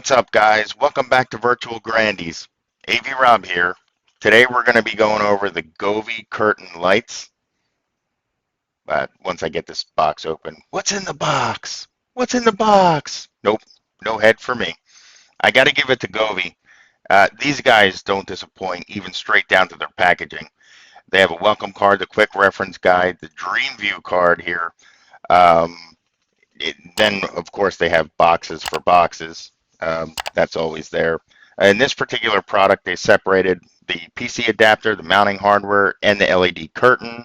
What's up, guys? Welcome back to Virtual Grandies. AV Rob here. Today we're going to be going over the Govee Curtain Lights. Once I get this box open, what's in the box? What's in the box? Nope, no head for me. I got to give it to Govee. These guys don't disappoint, even straight down to their packaging. They have a welcome card, the quick reference guide, the dream view card here. Then, of course, they have boxes for boxes. That's always there. In this particular product, they separated the PC adapter, the mounting hardware, and the LED curtain.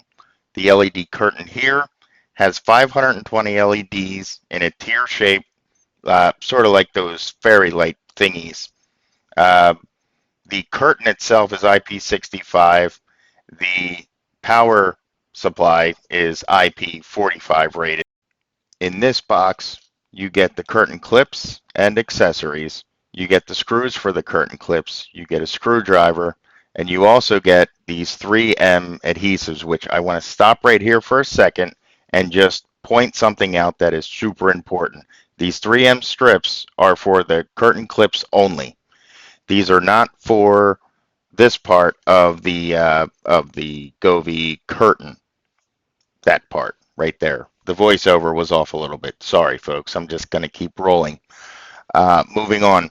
The LED curtain here has 520 LEDs in a tier shape, sort of like those fairy light thingies. The curtain itself is IP65. The power supply is IP45 rated. In this box, you get the curtain clips and accessories. You get the screws for the curtain clips. You get a screwdriver, and you also get these 3M adhesives, which I want to stop right here for a second and just point something out that is super important. These 3M strips are for the curtain clips only. These are not for this part of the Govee curtain. That part right there. The voiceover was off a little bit. Sorry, folks. I'm just going to keep rolling. Moving on.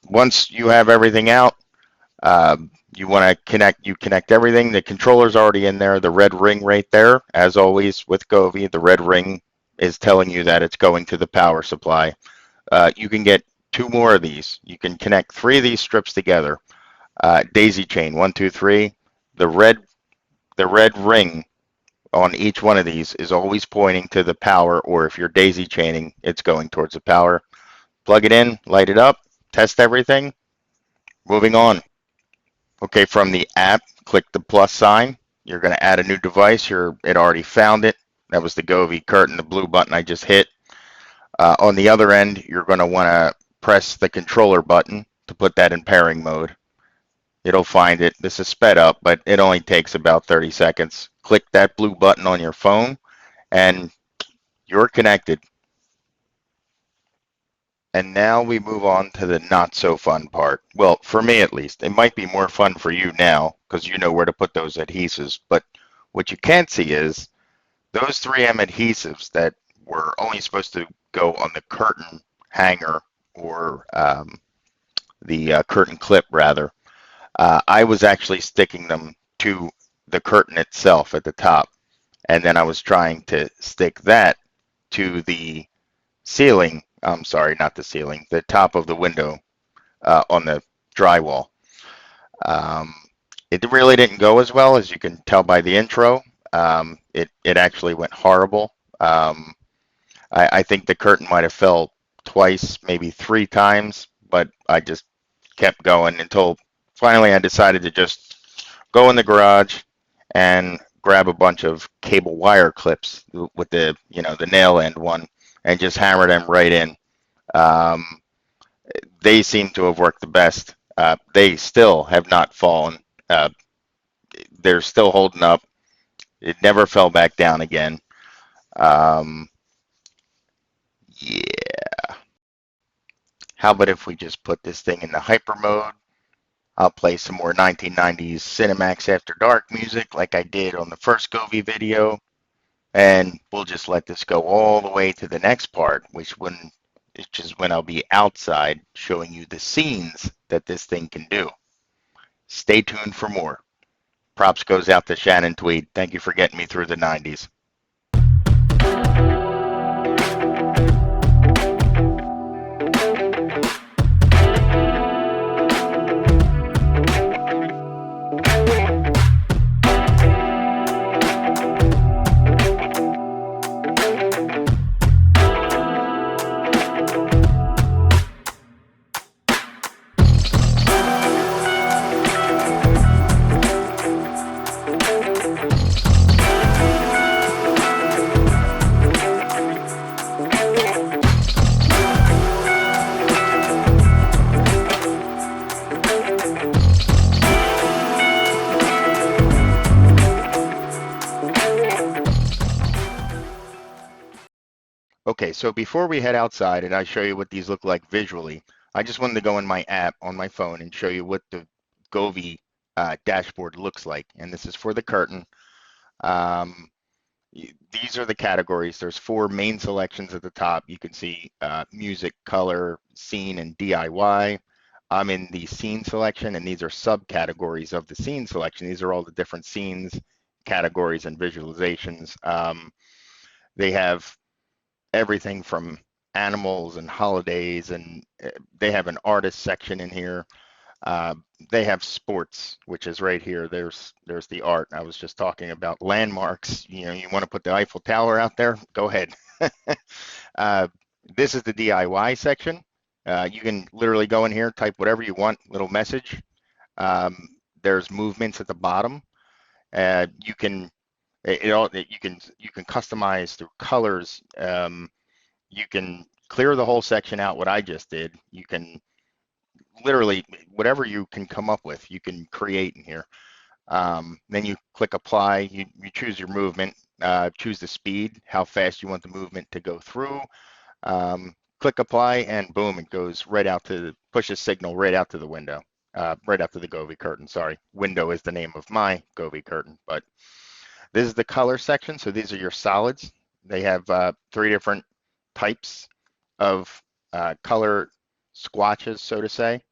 Once you have everything out, you want to connect everything. The controller's already in there. The red ring right there, as always with Govee, the red ring is telling you that it's going to the power supply. You can get 2 more of these. You can connect 3 of these strips together. Daisy chain, 1, 2, 3. The red ring on each one of these is always pointing to the power, or if you're daisy chaining, it's going towards the power. Plug it in, light it up, test everything. Moving on. Okay, from the app, click the plus sign. You're going to add a new device. It already found it. That was the Govee curtain, the blue button I just hit. On the other end, you're going to want to press the controller button to put that in pairing mode. It'll find it. This is sped up, but it only takes about 30 seconds. Click that blue button on your phone, and you're connected. And now we move on to the not so fun part. Well, for me at least. It might be more fun for you now because you know where to put those adhesives. But what you can't see is those 3M adhesives that were only supposed to go on the curtain hanger or the curtain clip, rather. I was actually sticking them to the curtain itself at the top, and then I was trying to stick that to the ceiling. I'm sorry, not the ceiling, the top of the window on the drywall. It really didn't go as well, as you can tell by the intro. It actually went horrible. I think the curtain might have fell twice, maybe 3 times, but I just kept going until finally I decided to just go in the garage and grab a bunch of cable wire clips with the nail end one and just hammer them right in. They seem to have worked the best. They still have not fallen. They're still holding up. It never fell back down again. Yeah. How about if we just put this thing in the hyper mode? I'll play some more 1990s Cinemax After Dark music like I did on the first Govee video. And we'll just let this go all the way to the next part, which is when I'll be outside showing you the scenes that this thing can do. Stay tuned for more. Props goes out to Shannon Tweed. Thank you for getting me through the 90s. Okay, so before we head outside and I show you what these look like visually, I just wanted to go in my app on my phone and show you what the Govee dashboard looks like. And this is for the curtain. Um, these are the categories. There's 4 main selections at the top. You can see music, color, scene, and DIY. I'm in the scene selection, and these are subcategories of the scene selection. These are all the different scenes, categories, and visualizations. They have everything from animals and holidays, and they have an artist section in here. Uh, they have sports, which is right here. There's the art. I was just talking about landmarks. You know, you want to put the Eiffel Tower out there? Go ahead. uh, this is the DIY section. You can literally go in here, type whatever you want, little message. Um, there's movements at the bottom. You can you can customize through colors. You can clear the whole section out. What I just did. You can literally whatever you can come up with, you can create in here. Then you click apply, you choose your movement, choose the speed, how fast you want the movement to go through. Click apply and boom, it goes right out to, pushes signal right out to the window, right out to the Govee curtain. Sorry, window is the name of my Govee curtain, but this is the color section. So these are your solids. They have 3 different types of color swatches, so to say.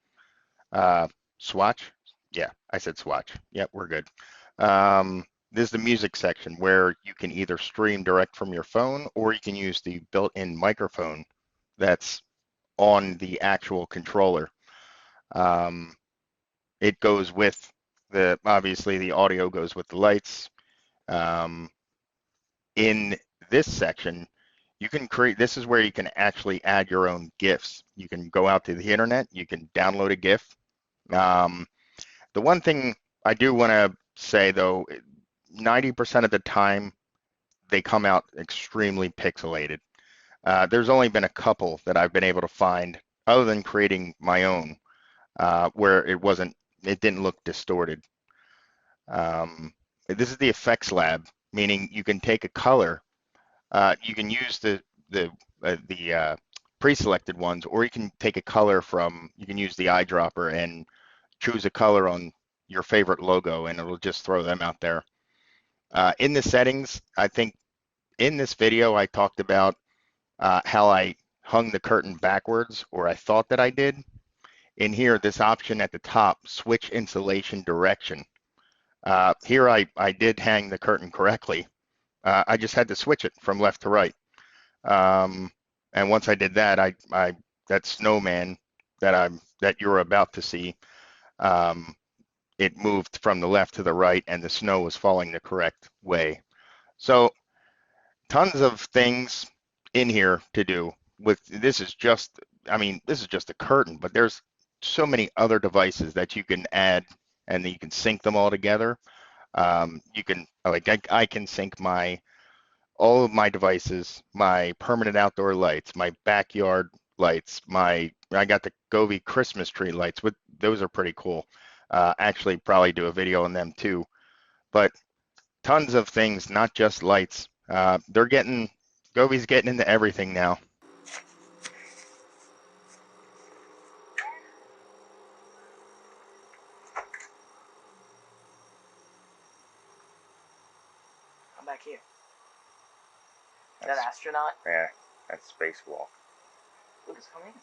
Swatch? Yeah, I said swatch. Yep, we're good. This is the music section where you can either stream direct from your phone or you can use the built-in microphone that's on the actual controller. It goes with obviously the audio goes with the lights. In this section, you can create, this is where you can actually add your own GIFs. You can go out to the internet, you can download a GIF. The one thing I do want to say though, 90% of the time they come out extremely pixelated. There's only been a couple that I've been able to find, other than creating my own, where it didn't look distorted. This is the effects lab, meaning you can take a color, you can use the pre-selected ones, or you can take a color from, you can use the eyedropper and choose a color on your favorite logo, and it'll just throw them out there. In the settings, I think in this video, I talked about how I hung the curtain backwards, or I thought that I did. In here, this option at the top, switch insulation direction. Here I did hang the curtain correctly. I just had to switch it from left to right. And once I did that, that snowman that you're about to see, it moved from the left to the right and the snow was falling the correct way. So tons of things in here to do with, this is just, I mean, this is just a curtain, but there's so many other devices that you can add and you can sync them all together. You can, like, I can sync all of my devices, my permanent outdoor lights, my backyard lights, I got the Govee Christmas tree lights, those are pretty cool. Actually probably do a video on them too, but tons of things, not just lights. Govee's getting into everything now. I'm back here. That astronaut? Yeah, that's spacewalk. Lucas, come in.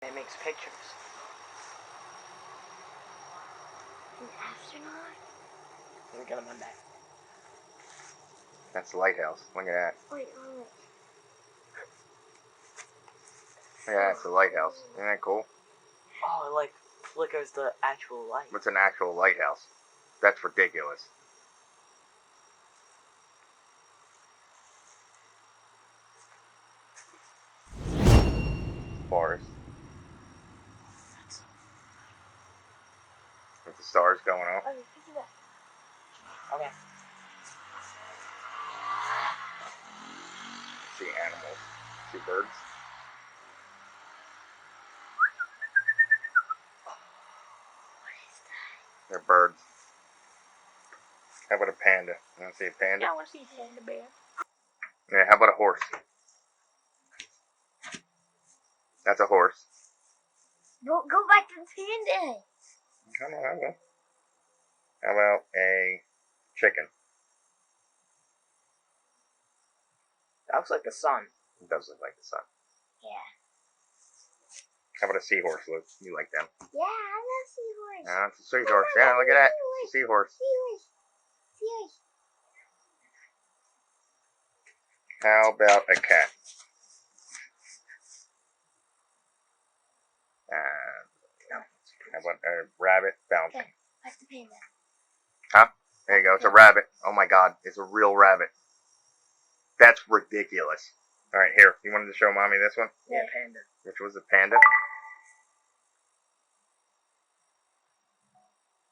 It makes pictures. An astronaut? We're gonna run that. That's the lighthouse. Look at that. Wait, oh. Yeah, it's a lighthouse. Isn't that cool? Oh, it like flickers the actual light. What's an actual lighthouse? That's ridiculous. Forest. With the stars going up. Oh, look at that. Okay. See animals. See birds. What is that? They're birds. How about a panda? You want to see a panda? Yeah, I want to see a panda bear. Yeah, how about a horse? That's a horse. Go back to the panda. Come on, I will. How about a chicken? That looks like the sun. It does look like the sun. Yeah. How about a seahorse, Luke? You like them? Yeah, I love seahorse. It's a seahorse. Yeah, look at that. It's a seahorse. Seahorse. Seahorse. How about a cat? How about a rabbit bouncing? Okay, back to panda. Huh? There you go. It's a rabbit. Oh my god. It's a real rabbit. That's ridiculous. Alright, here. You wanted to show mommy this one? Yeah, panda. Which was the panda?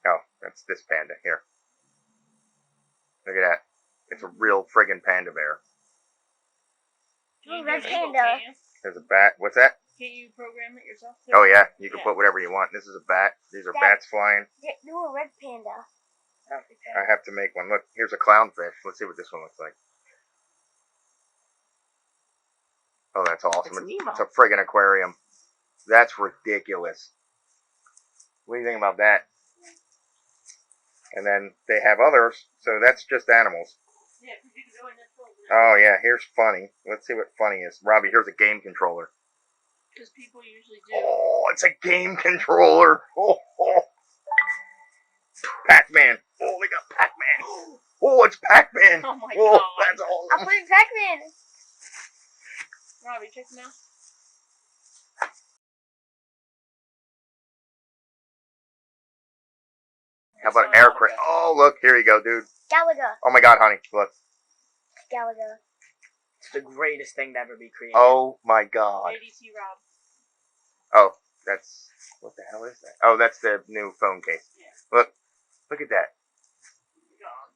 Oh, that's this panda. Here. Look at that. It's a real friggin' panda bear. Oh, red panda. There's a bat. What's that? Can't you program it yourself? Oh yeah, you can put whatever you want. This is a bat. These are bats flying. Do a red panda. I have to make one. Look, here's a clownfish. Let's see what this one looks like. Oh, that's awesome. It's Nemo. It's a friggin' aquarium. That's ridiculous. What do you think about that? And then they have others, so that's just animals. Yeah, because you can go in this one. Oh yeah, here's funny. Let's see what funny is. Robbie, here's a game controller. Because people usually do. Oh, it's a game controller. Oh. Pac-Man. Oh, they got Pac-Man. Oh, it's Pac-Man. Oh my Oh, god. that's I'm awesome. playing Pac-Man. Robbie, check them out. How about an aircraft? Oh, look, here you go, dude. Galaga. Oh my god, honey, look. Galaga. It's the greatest thing to ever be created. Oh my god. ADT Rob. Oh, that's, what the hell is that? Oh, that's the new phone case. Yeah. Look at that. Gone.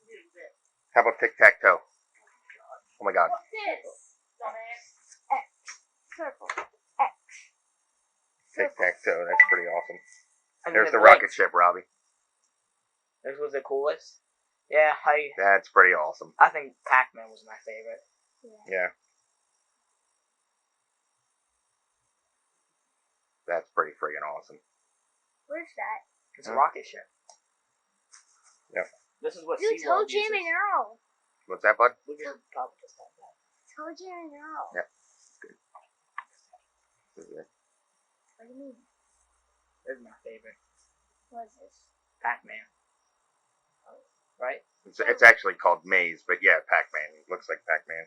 Look at this. How about tic-tac-toe? Oh my god. What's this? Dumbass. Circle. X. Tic-tac-toe, that's pretty awesome. And There's then the it rocket blinked. ship, Robbie. This was the coolest. Yeah, That's pretty awesome. I think Pac-Man was my favorite. Yeah. That's pretty friggin' awesome. Where's that? It's a rocket ship. Yep. This is what Dude, Toe SeaWorld Jam uses. and Earl. What's that, bud? Lucas probably just had that. Toe Jam and Earl. Yeah. This is it. What do you mean? This is my favorite. What is this? Pac-Man. Right? It's actually called Maze, but yeah, Pac-Man. It looks like Pac-Man.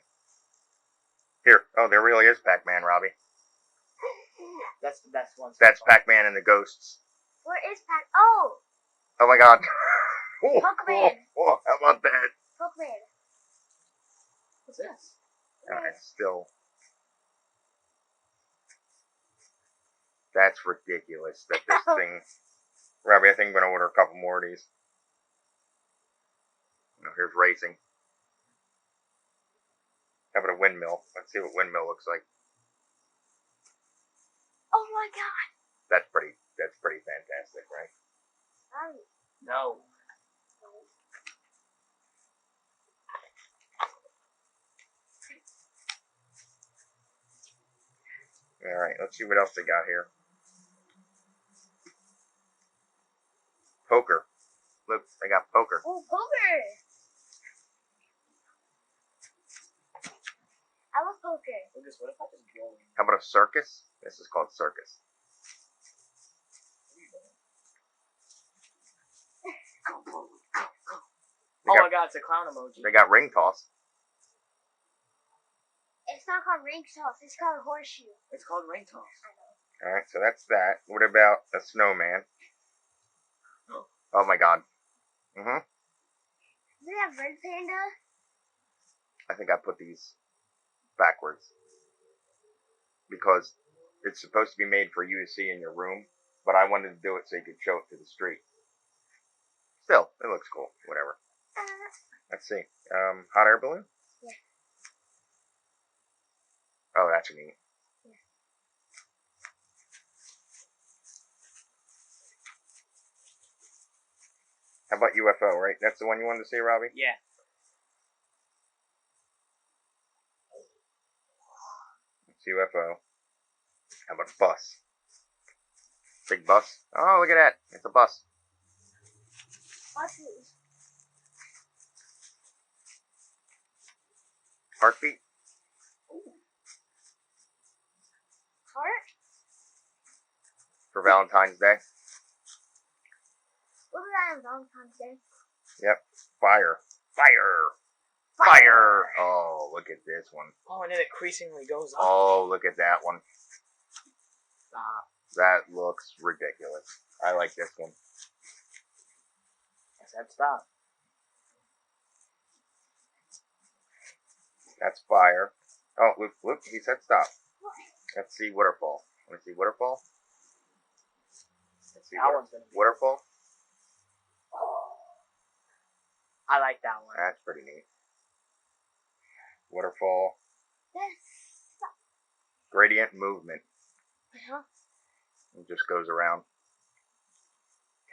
Here. Oh, there really is Pac-Man, Robbie. That's the best one. so That's far. Pac-Man and the ghosts. Where is Pac? Oh! Oh my god. Oh, Pac-Man. oh, how about that? Pokemon. What's this? It's still... That's ridiculous that this thing... Robbie, I think I'm going to order a couple more of these. Here's racing. How about a windmill? Let's see what windmill looks like. Oh my god. That's pretty fantastic, right? Sorry. No. Alright, let's see what else they got here. Poker. Look, they got poker. Oh, poker. I love poker. Lucas, what if I just blow it? How about a circus? This is called circus. Oh my god, it's a clown emoji. They got ring toss. It's not called ring toss. It's called horseshoe. It's called ring toss. Alright, so that's that. What about a snowman? Oh my god. Mm-hmm. Do they have red panda? I think I put these backwards. Because it's supposed to be made for you to see in your room, but I wanted to do it so you could show it to the street. Still, it looks cool. Whatever. Let's see. Hot air balloon? Yeah. Oh, that's neat. Yeah. How about UFO, right? That's the one you wanted to see, Robbie? Yeah. It's UFO. How about a bus? Big bus. Oh, look at that. It's a bus. Buses. Heartbeat. Heart? For Valentine's Day. What was that on Valentine's Day? Yep. Fire. Fire. Fire. Oh, look at this one. Oh, and it increasingly goes up. Oh, look at that one. Stop. That looks ridiculous. I like this one. I said stop. That's fire. Oh, look, he said stop. Let's see waterfall. Want to see waterfall? Let's see That one's gonna be. waterfall. I like that one. That's pretty neat. Waterfall. Yes. Gradient movement. Uh-huh. It just goes around.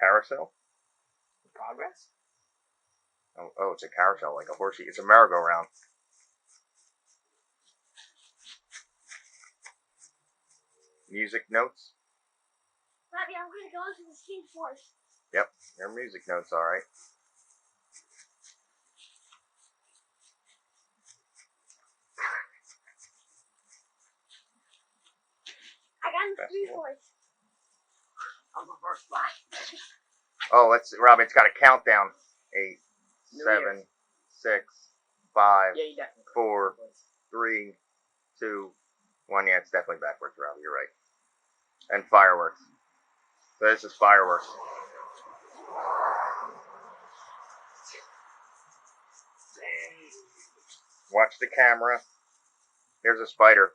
Carousel. Progress? Oh, it's a carousel, like a horsey. It's a merry-go-round. Music notes. Bobby, I'm going to go into the scene force. Yep, your music notes, all right. I got in the That's scene cool. force. I'm the first one. Oh, let's see, Rob. It's got a countdown. 8, New 7, 6, 5, Yeah, you definitely. 4, 3, 2, 1. Yeah, it's definitely backwards, Rob. You're right. And fireworks. So this is fireworks. Watch the camera. There's a spider.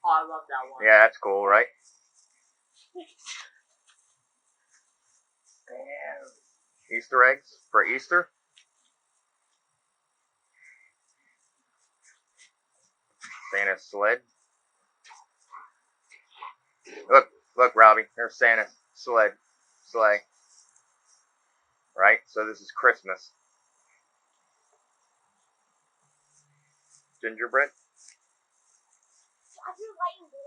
Oh, I love that one. Yeah, that's cool, right? Easter eggs for Easter. Santa's sled. Look, Robbie. There's Santa's sleigh. Right? So this is Christmas. Gingerbread. I feel lighting it.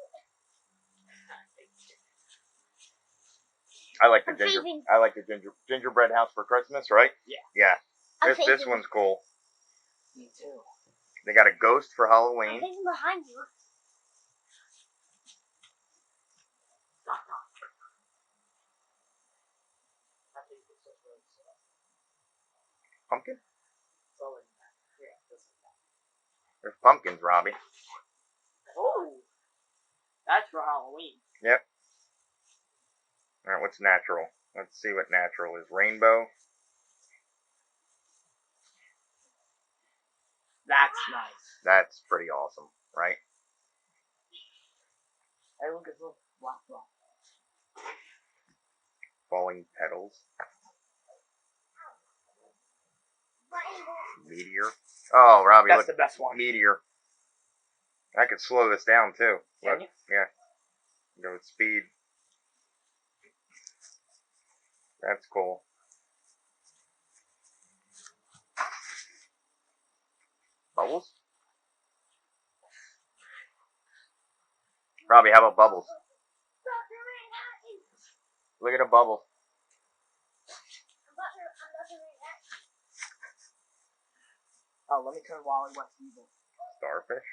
I like the I'm ginger. saving. I like the gingerbread house for Christmas, right? Yeah. Yeah. I'm This saving. one's cool. Me too. They got a ghost for I'm Halloween. thinking behind you. Stop. I think it's just really slow. Pumpkin. So like that. Yeah, just like that. There's pumpkins, Robbie. Oh, that's for Halloween. Yep. All right. What's natural? Let's see what natural is. Rainbow. That's nice. That's pretty awesome, right? Hey, look at this black rock. Falling petals. Rainbow. Meteor. Oh, Robbie, That's look. the best one. Meteor. I could slow this down too. Can Look. you? Yeah. Go with speed. That's cool. Bubbles? Robbie, how about bubbles? Stop doing that. Look at a bubble. I'm about to react. Oh, let me turn Wally West evil. Starfish?